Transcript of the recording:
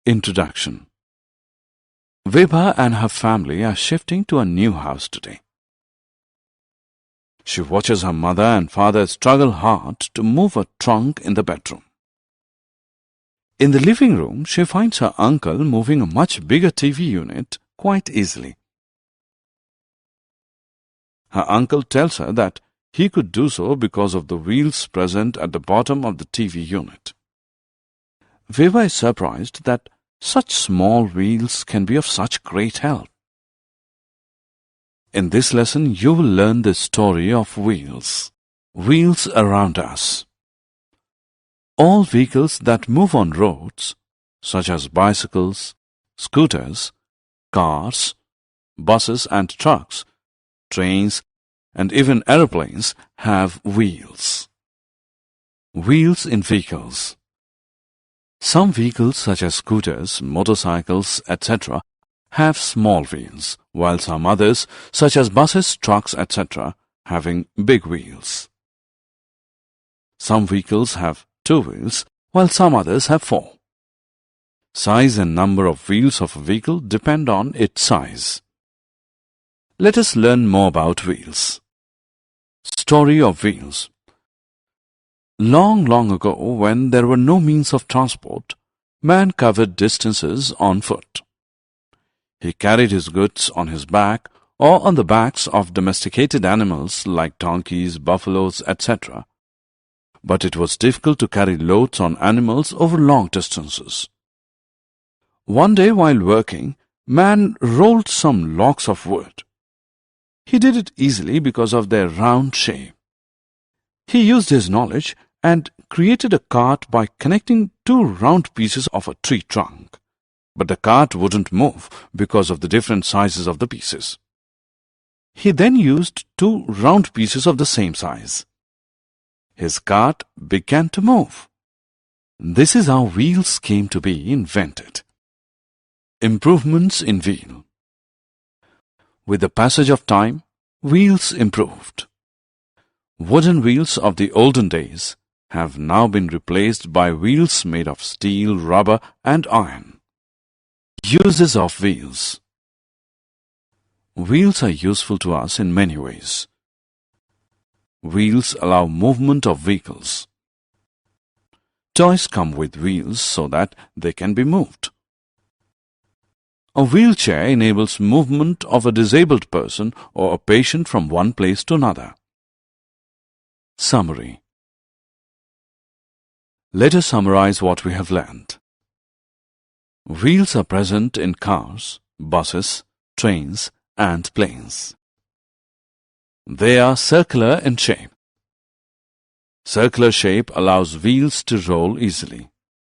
Introduction. Vibha and her family are shifting to a new house today. She watches her mother and father struggle hard to move a trunk in the bedroom. In the living room, she finds her uncle moving a much bigger TV unit quite easily. Her uncle tells her that he could do so because of the wheels present at the bottom of the TV unit. Vibha is surprised that such small wheels can be of such great help. In this lesson, you will learn the story of wheels. Wheels around us. All vehicles that move on roads, such as bicycles, scooters, cars, buses and trucks, trains, and even aeroplanes, have wheels. Wheels in vehicles. Some vehicles such as scooters, motorcycles, etc. have small wheels, while some others such as buses, trucks, etc. having big wheels. Some vehicles have 2 wheels, while some others have 4. Size and number of wheels of a vehicle depend on its size. Let us learn more about wheels. Story of wheels. Long ago, when there were no means of transport, man covered distances on foot. He carried his goods on his back or on the backs of domesticated animals like donkeys, buffaloes, etc. But it was difficult to carry loads on animals over long distances. One day while working, man rolled some logs of wood. He did it easily because of their round shape. He used his knowledge and created a cart by connecting 2 round pieces of a tree trunk. But the cart wouldn't move because of the different sizes of the pieces. He then used 2 round pieces of the same size. His cart began to move. This is how wheels came to be invented. Improvements in wheel. With the passage of time, wheels improved. Wooden wheels of the olden days have now been replaced by wheels made of steel, rubber, and iron. Uses of wheels. Wheels are useful to us in many ways. Wheels allow movement of vehicles. Toys come with wheels so that they can be moved. A wheelchair enables movement of a disabled person or a patient from one place to another. Summary. Let us summarize what we have learned. Wheels are present in cars, buses, trains, and planes. They are circular in shape. Circular shape allows wheels to roll easily.